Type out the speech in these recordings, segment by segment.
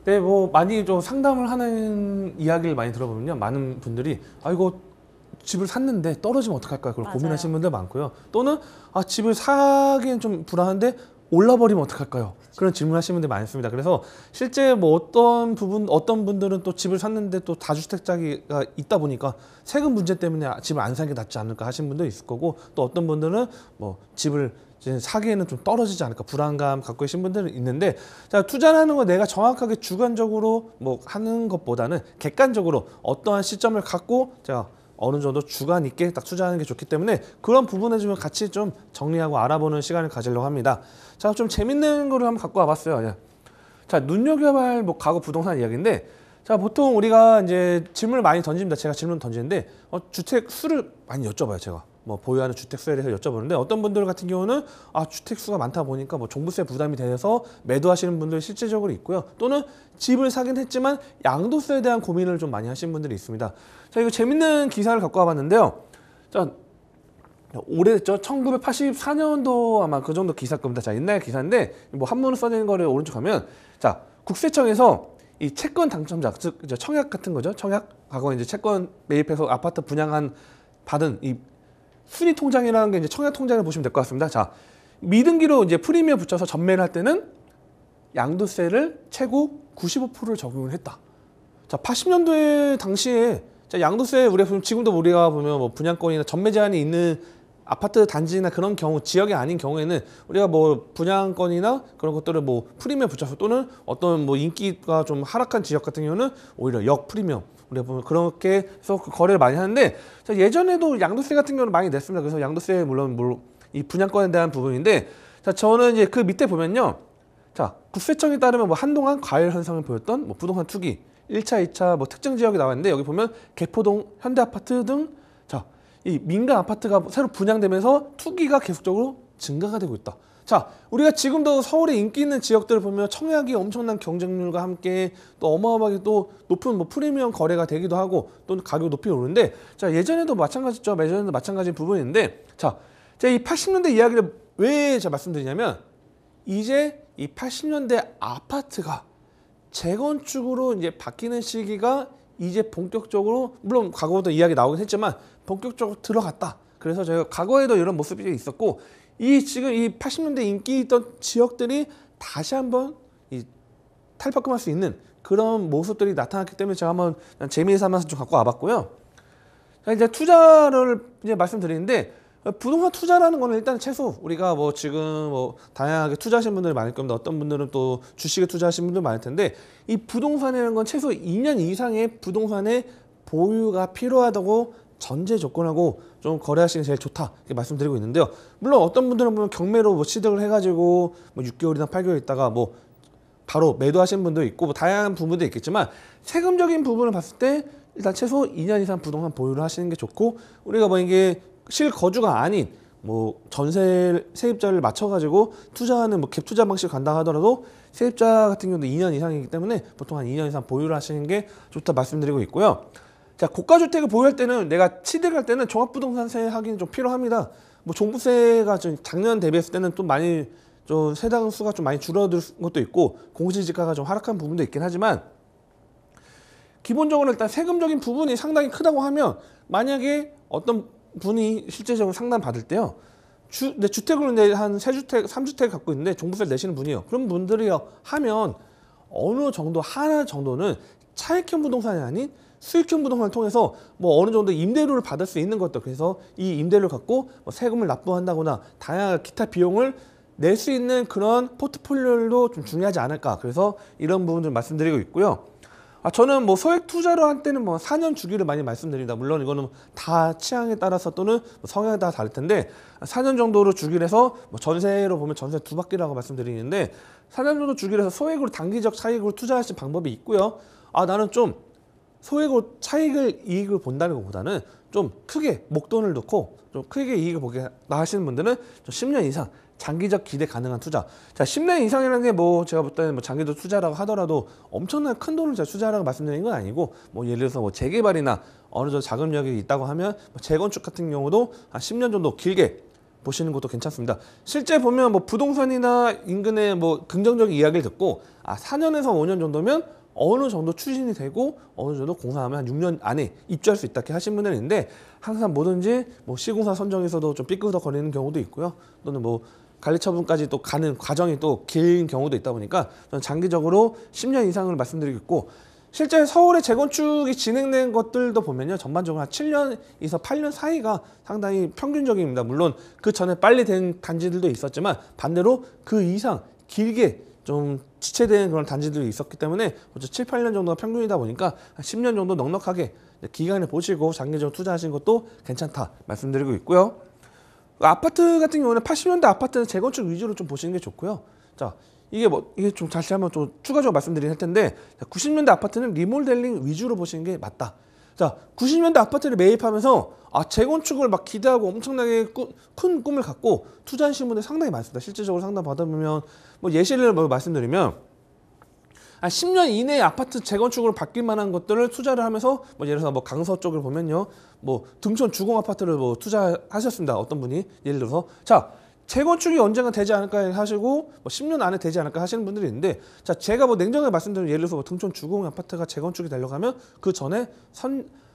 네, 뭐 많이 좀 상담을 하는 이야기를 많이 들어보면요, 많은 분들이 이거 집을 샀는데 떨어지면 어떡할까요? 그걸 고민하시는 맞아요. 분들 많고요. 또는 집을 사기엔 좀 불안한데 올라버리면 어떡할까요? 그런 질문하시는 분들이 많습니다. 그래서 실제 뭐 어떤 분들은 또 집을 샀는데 또 다주택자가 있다 보니까 세금 문제 때문에 집을 안 사는 게 낫지 않을까 하시는 분도 있을 거고, 또 어떤 분들은 뭐 집을 이제 사기에는 좀 떨어지지 않을까 불안감 갖고 계신 분들은 있는데, 자, 투자라는 거 내가 정확하게 주관적으로 뭐 하는 것보다는 객관적으로 어떠한 시점을 갖고 제가 어느 정도 주관 있게 딱 투자하는 게 좋기 때문에 그런 부분에 좀 같이 좀 정리하고 알아보는 시간을 가지려고 합니다. 자, 좀 재밌는 거를 한번 갖고 와봤어요. 예. 자, 눈여겨봐야 할 뭐 가구 부동산 이야기인데, 자, 보통 우리가 이제 질문을 많이 던집니다. 제가 질문 던지는데 주택 수를 많이 여쭤봐요. 제가 뭐 보유하는 주택 수에 대해서 여쭤보는데, 어떤 분들 같은 경우는 주택 수가 많다 보니까 뭐 종부세 부담이 돼서 매도하시는 분들 실제적으로 있고요. 또는 집을 사긴 했지만 양도세에 대한 고민을 좀 많이 하시는 분들이 있습니다. 자, 이거 재밌는 기사를 갖고 와봤는데요. 자, 오래됐죠. 1984년도 아마 그 정도 기사 겁니다. 자, 옛날 기사인데 뭐 한문으로 써진 거를 오른쪽 하면, 자, 국세청에서 이 채권 당첨자, 즉 청약 같은 거죠. 청약, 과거 이제 채권 매입해서 아파트 분양한 받은 이 순위 통장이라는 게 이제 청약 통장을 보시면 될 것 같습니다. 자, 미등기로 이제 프리미엄 붙여서 전매를 할 때는 양도세를 최고 95%를 적용을 했다. 자, 80년도에 당시에 양도세 우리가 보면, 지금도 우리가 보면 뭐 분양권이나 전매 제한이 있는 아파트 단지나 그런 경우, 지역이 아닌 경우에는 우리가 뭐 분양권이나 그런 것들을 뭐 프리미엄 붙여서, 또는 어떤 뭐 인기가 좀 하락한 지역 같은 경우는 오히려 역 프리미엄 우리가 보면 그렇게 해서 거래를 많이 하는데, 자, 예전에도 양도세 같은 경우는 많이 냈습니다. 그래서 양도세 물론 이 분양권에 대한 부분인데, 자, 저는 이제 그 밑에 보면요, 자, 국세청에 따르면 뭐 한동안 과열 현상을 보였던 뭐 부동산 투기 1차, 2차 뭐 특정 지역이 나왔는데, 여기 보면 개포동, 현대아파트 등, 자, 이 민간 아파트가 새로 분양되면서 투기가 계속적으로 증가가 되고 있다. 자, 우리가 지금도 서울에 인기 있는 지역들을 보면 청약이 엄청난 경쟁률과 함께 또 어마어마하게 또 높은 뭐 프리미엄 거래가 되기도 하고, 또는 가격이 높이 오르는데, 자, 예전에도 마찬가지죠. 예전에도 마찬가지인 부분인데, 자, 제가 이 80년대 이야기를 왜 제가 말씀드리냐면, 이제 이 80년대 아파트가 재건축으로 이제 바뀌는 시기가 이제 본격적으로, 물론 과거부터 이야기 나오긴 했지만 본격적으로 들어갔다. 그래서 저희가 과거에도 이런 모습이 있었고, 지금 이 80년대 인기 있던 지역들이 다시 한번 탈바꿈할 수 있는 그런 모습들이 나타났기 때문에 제가 한번 재미 삼아서 좀 갖고 와봤고요. 자, 이제 투자를 이제 말씀드리는데, 부동산 투자라는 거는 일단 최소 우리가 뭐 지금 뭐 다양하게 투자하시는 분들이 많을 겁니다. 어떤 분들은 또 주식에 투자하시는 분들 많을 텐데, 이 부동산이라는 건 최소 2년 이상의 부동산의 보유가 필요하다고 전제 조건하고 좀 거래하시는 게 제일 좋다, 이렇게 말씀드리고 있는데요. 물론 어떤 분들은 보면 경매로 뭐 취득을 해가지고 뭐 6개월이나 8개월 있다가 뭐 바로 매도하시는 분도 있고, 뭐 다양한 부분도 있겠지만, 세금적인 부분을 봤을 때 일단 최소 2년 이상 부동산 보유를 하시는 게 좋고, 우리가 뭐 이게 실거주가 아닌 뭐 전세 세입자를 맞춰가지고 투자하는 뭐 갭 투자 방식 간다 하더라도 세입자 같은 경우도 2년 이상이기 때문에 보통 한 2년 이상 보유를 하시는 게 좋다 말씀드리고 있고요. 자, 고가주택을 보유할 때는, 내가 취득할 때는 종합부동산세 확인이 좀 필요합니다. 뭐 종부세가 좀 작년 대비했을 때는 또 많이 좀 세당 수가 좀 많이 줄어들 것도 있고, 공시지가가 좀 하락한 부분도 있긴 하지만, 기본적으로 일단 세금적인 부분이 상당히 크다고 하면, 만약에 어떤 분이 실제적으로 상담 받을 때요, 내 주택을 한 3주택, 3주택 갖고 있는데 종부세를 내시는 분이요. 그런 분들이 하면 어느 정도, 하나 정도는 차익형 부동산이 아닌 수익형 부동산을 통해서 뭐 어느 정도 임대료를 받을 수 있는 것도, 그래서 이 임대료를 갖고 뭐 세금을 납부한다거나 다양한 기타 비용을 낼 수 있는 그런 포트폴리오도 좀 중요하지 않을까, 그래서 이런 부분들 말씀드리고 있고요. 저는 뭐 소액 투자로 한 때는 뭐 4년 주기를 많이 말씀드립니다. 물론 이거는 다 취향에 따라서 또는 뭐 성향에 따라 다를 텐데, 4년 정도로 주기를 해서 뭐 전세로 보면 전세 두 바퀴라고 말씀드리는데, 4년 정도 주기를 해서 소액으로 단기적 차익으로 투자하실 방법이 있고요. 나는 좀 소액으로 이익을 본다는 것보다는 좀 크게 목돈을 넣고 좀 크게 이익을 보게 하시는 분들은 좀 10년 이상 장기적 기대 가능한 투자. 자, 10년 이상이라는 게 뭐 제가 볼 때는 뭐 장기적 투자라고 하더라도 엄청난 큰 돈을 제가 투자라고 말씀드리는 건 아니고, 뭐 예를 들어서 뭐 재개발이나 어느 정도 자금력이 있다고 하면 뭐 재건축 같은 경우도 한 10년 정도 길게 보시는 것도 괜찮습니다. 실제 보면 뭐 부동산이나 인근의 뭐 긍정적인 이야기를 듣고 4년에서 5년 정도면 어느 정도 추진이 되고 어느 정도 공사하면 한 6년 안에 입주할 수 있다 이렇게 하신 분들이 있는데, 항상 뭐든지 뭐 시공사 선정에서도 좀 삐끗거리는 경우도 있고요. 또는 뭐 관리 처분까지 또 가는 과정이 또 긴 경우도 있다 보니까 저는 장기적으로 10년 이상을 말씀드리겠고, 실제 서울의 재건축이 진행된 것들도 보면요, 전반적으로 한 7년에서 8년 사이가 상당히 평균적입니다. 물론 그 전에 빨리 된 단지들도 있었지만 반대로 그 이상 길게 좀 지체된 그런 단지들이 있었기 때문에 7, 8년 정도가 평균이다 보니까 한 10년 정도 넉넉하게 기간을 보시고 장기적으로 투자하시는 것도 괜찮다 말씀드리고 있고요. 아파트 같은 경우는 80년대 아파트는 재건축 위주로 좀 보시는 게 좋고요. 자, 이게 좀 다시 한번 좀 추가적으로 말씀드릴 텐데, 90년대 아파트는 리모델링 위주로 보시는 게 맞다. 자, 90년대 아파트를 매입하면서 재건축을 막 기대하고 엄청나게 큰 꿈을 갖고 투자하시는 분들 상당히 많습니다. 실질적으로 상담 받아보면 뭐 예시를 말씀드리면 한 10년 이내에 아파트 재건축으로 바뀔 만한 것들을 투자를 하면서 뭐 예를 들어서 뭐 강서 쪽을 보면요, 뭐 등촌 주공 아파트를 뭐 투자하셨습니다. 어떤 분이 예를 들어서 재건축이 언젠가 되지 않을까 하시고 뭐 10년 안에 되지 않을까 하시는 분들이 있는데, 자, 제가 뭐 냉정하게 말씀드리면 예를 들어서 뭐 등촌 주공 아파트가 재건축이 되려고 하면 그 전에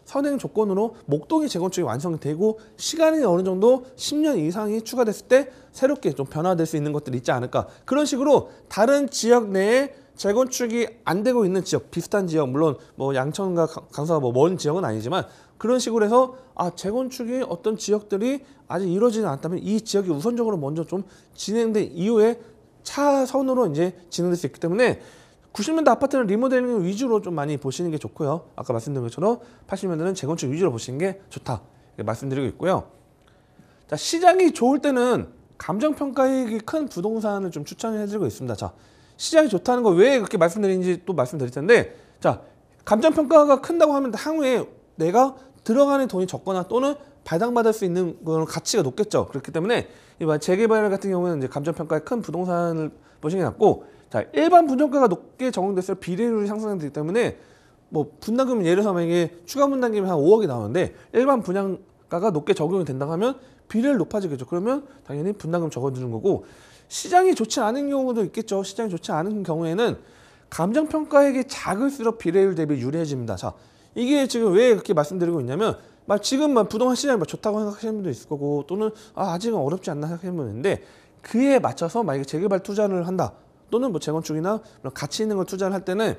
선행 조건으로 목동이 재건축이 완성이 되고 시간이 어느 정도 10년 이상이 추가됐을 때 새롭게 좀 변화될 수 있는 것들이 있지 않을까. 그런 식으로 다른 지역 내에 재건축이 안 되고 있는 지역, 비슷한 지역, 물론 뭐 양천과 강서가 뭐 먼 지역은 아니지만 그런 식으로 해서 재건축이 어떤 지역들이 아직 이루어지지 않았다면 이 지역이 우선적으로 먼저 좀 진행된 이후에 차선으로 이제 진행될 수 있기 때문에 90년대 아파트는 리모델링 위주로 좀 많이 보시는 게 좋고요. 아까 말씀드린 것처럼 80년대는 재건축 위주로 보시는 게 좋다 말씀드리고 있고요. 자, 시장이 좋을 때는 감정평가액이 큰 부동산을 좀 추천해드리고 있습니다. 자, 시장이 좋다는 거 왜 그렇게 말씀드리는지 또 말씀드릴 텐데, 자, 감정평가가 큰다고 하면 향후에 내가 들어가는 돈이 적거나 또는 배당받을 수 있는 그런 가치가 높겠죠. 그렇기 때문에 재개발 같은 경우는 이제 감정평가에 큰 부동산을 보시는 게 낫고, 자, 일반 분양가가 높게 적용됐을 때 비례율이 상승되기 때문에 뭐 분담금 예를 들어서 만약에 추가 분담금이 한 5억이 나오는데 일반 분양가가 높게 적용이 된다고 하면 비례율 높아지겠죠. 그러면 당연히 분담금 적어주는 거고, 시장이 좋지 않은 경우도 있겠죠. 시장이 좋지 않은 경우에는 감정평가액이 작을수록 비례율 대비 유리해집니다. 자, 이게 지금 왜 그렇게 말씀드리고 있냐면, 지금 부동산 시장이 좋다고 생각하시는 분도 있을 거고, 또는 아직은 어렵지 않나 생각하시는 분도 있는데, 그에 맞춰서 만약에 재개발 투자를 한다, 또는 뭐 재건축이나 가치 있는 걸 투자를 할 때는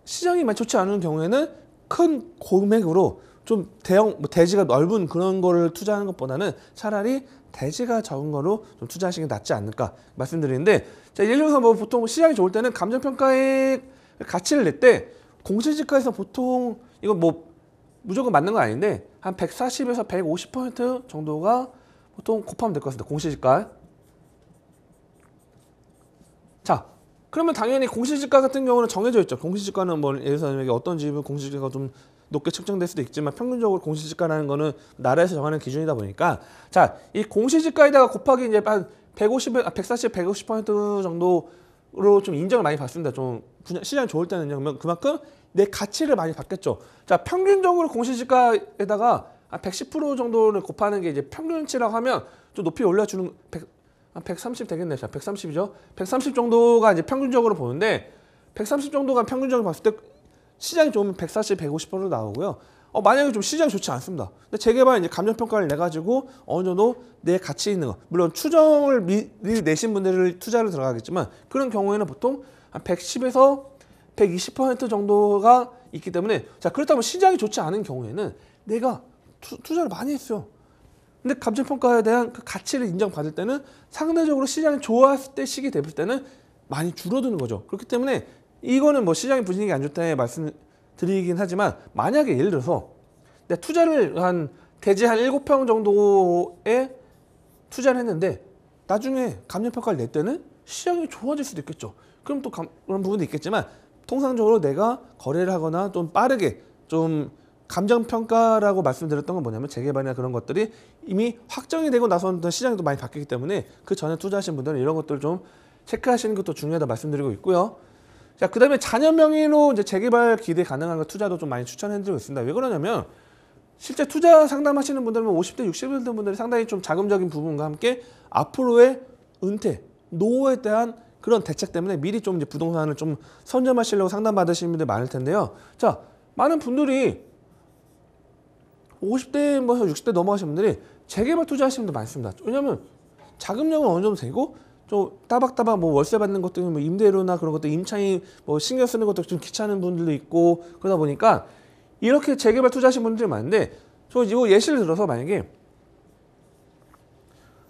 시장이 좋지 않은 경우에는 큰 금액으로 좀 대형 대지가 넓은 그런 거를 투자하는 것보다는 차라리 대지가 적은 거로 좀 투자하시는 게 낫지 않을까 말씀드리는데, 자, 예를 들어서 뭐 보통 시장이 좋을 때는 감정평가의 가치를 낼 때 공시지가에서 보통 이건 뭐 무조건 맞는 건 아닌데 한 140에서 150% 정도가 보통 곱하면 될 것 같습니다. 공시지가. 자, 그러면 당연히 공시지가 같은 경우는 정해져 있죠. 공시지가는 뭐 예를 들어서 어떤 집은 공시지가가 좀 높게 측정될 수도 있지만 평균적으로 공시지가라는 거는 나라에서 정하는 기준이다 보니까, 자, 이 공시지가에다가 곱하기 이제 한 140, 150% 정도로 좀 인정을 많이 받습니다. 좀 시장이 좋을 때는요. 그러면 그만큼 내 가치를 많이 받겠죠. 자, 평균적으로 공시지가에다가 한 110% 정도를 곱하는 게 이제 평균치라고 하면 좀 높이 올려주는 한 130 되겠네요. 자, 130이죠. 130 정도가 이제 평균적으로 보는데 130 정도가 평균적으로 봤을 때 시장이 좋으면 140, 150% 나오고요. 만약에 좀 시장이 좋지 않습니다. 근데 재개발 이제 감정평가를 내가지고 어느 정도 내 가치 있는 거, 물론 추정을 미리 내신 분들을 투자를 들어가겠지만 그런 경우에는 보통 한 110에서 120% 정도가 있기 때문에, 자, 그렇다면 시장이 좋지 않은 경우에는 내가 투자를 많이 했어요. 근데 감정평가에 대한 그 가치를 인정받을 때는 상대적으로 시장이 좋았을 때 시기 됐을 때는 많이 줄어드는 거죠. 그렇기 때문에 이거는 뭐 시장의 분위기가 안 좋다에 말씀드리긴 하지만, 만약에 예를 들어서 내가 투자를 한 대지 한 7평 정도에 투자를 했는데 나중에 감정평가를 낼 때는 시장이 좋아질 수도 있겠죠. 그럼 또 그런 부분도 있겠지만 통상적으로 내가 거래를 하거나 좀 빠르게 좀 감정평가라고 말씀드렸던 건 뭐냐면 재개발이나 그런 것들이 이미 확정이 되고 나서는 시장이 또 많이 바뀌기 때문에 그 전에 투자하신 분들은 이런 것들을 좀 체크하시는 것도 중요하다 말씀드리고 있고요. 자, 그 다음에 자녀 명의로 이제 재개발 기대 가능한 거 투자도 좀 많이 추천해드리고 있습니다. 왜 그러냐면 실제 투자 상담하시는 분들은 50대, 60대 분들이 상당히 좀 자금적인 부분과 함께 앞으로의 은퇴, 노후에 대한 그런 대책 때문에 미리 좀 이제 부동산을 좀 선점하시려고 상담 받으시는 분들 많을 텐데요. 자, 많은 분들이 50대, 뭐 60대 넘어가신 분들이 재개발 투자하시는 분들 많습니다. 왜냐하면 자금력은 어느 정도 되고 좀 따박따박 뭐 월세 받는 것도 뭐 임대료나 그런 것도 임차인 뭐 신경 쓰는 것도 좀 귀찮은 분들도 있고 그러다 보니까 이렇게 재개발 투자하시는 분들이 많은데 저 이거 예시를 들어서 만약에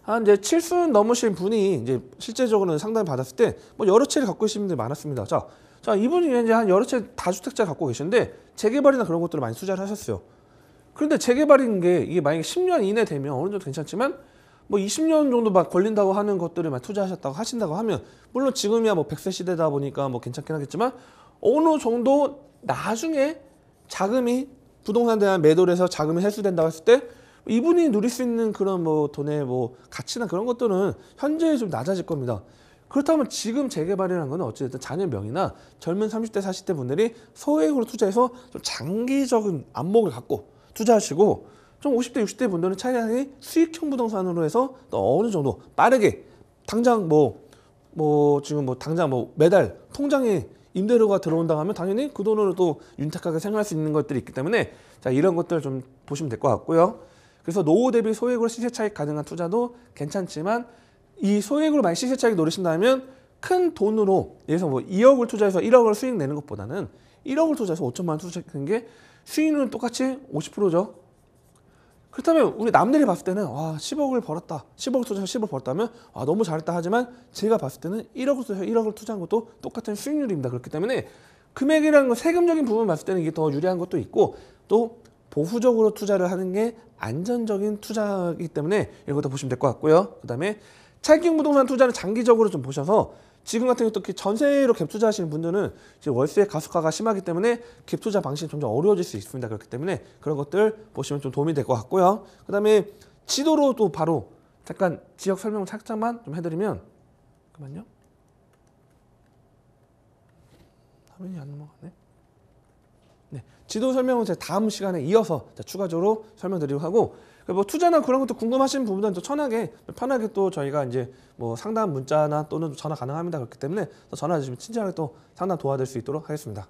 한 이제 70 넘으신 분이 이제 실제적으로는 상담 받았을 때 뭐 여러 채를 갖고 계신 분들이 많았습니다. 자 이분이 이제 한 여러 채 다주택자 갖고 계신데 재개발이나 그런 것들을 많이 투자를 하셨어요. 그런데 재개발인 게 이게 만약에 10년 이내 되면 어느 정도 괜찮지만 뭐 20년 정도 막 걸린다고 하는 것들을 막 투자하셨다고 하신다고 하면 물론 지금이야 뭐 100세 시대다 보니까 뭐 괜찮긴 하겠지만 어느 정도 나중에 자금이 부동산에 대한 매도를 해서 자금이 회수된다고 했을 때 이분이 누릴 수 있는 그런 뭐 돈의 뭐 가치나 그런 것들은 현재 좀 낮아질 겁니다. 그렇다면 지금 재개발이라는 건 어찌됐든 자녀 명의나 젊은 30대 40대 분들이 소액으로 투자해서 좀 장기적인 안목을 갖고 투자하시고 좀 50대 60대 분들은 차라리 수익형 부동산으로 해서 또 어느 정도 빠르게 당장 지금 뭐 당장 뭐 매달 통장에 임대료가 들어온다고 하면 당연히 그 돈으로 또 윤택하게 생활할 수 있는 것들이 있기 때문에 자 이런 것들 좀 보시면 될 것 같고요. 그래서 노후 대비 소액으로 시세 차익 가능한 투자도 괜찮지만 이 소액으로 만약 시세 차익 노리신다면 큰 돈으로 예를 들어서 뭐 2억을 투자해서 1억을 수익 내는 것보다는 1억을 투자해서 5천만 원 투자하는 게 수익률은 똑같이 50%죠. 그렇다면 우리 남들이 봤을 때는 와 10억을 벌었다. 10억을 투자해서 10억 벌었다면 와 너무 잘했다 하지만 제가 봤을 때는 1억을 투자해서 1억을 투자한 것도 똑같은 수익률입니다. 그렇기 때문에 금액이라는 건 세금적인 부분 봤을 때는 이게 더 유리한 것도 있고 또 보수적으로 투자를 하는 게 안전적인 투자이기 때문에 이것도 보시면 될 것 같고요. 그 다음에 차익형 부동산 투자는 장기적으로 좀 보셔서 지금 같은 경우 또 전세로 갭 투자하시는 분들은 지금 월세 가속화가 심하기 때문에 갭 투자 방식이 점점 어려워질 수 있습니다. 그렇기 때문에 그런 것들 보시면 좀 도움이 될 것 같고요. 그 다음에 지도로 또 바로 잠깐 지역 설명 살짝만 좀 해드리면 잠깐만요. 화면이 안 넘어가네. 네, 지도 설명은 제가 다음 시간에 이어서 추가적으로 설명드리도록 하고 뭐 투자나 그런 것도 궁금하신 부분은 또 편하게 또 저희가 이제 뭐 상담 문자나 또는 전화 가능합니다. 그렇기 때문에 전화 주시면 친절하게 또 상담 도와드릴 수 있도록 하겠습니다.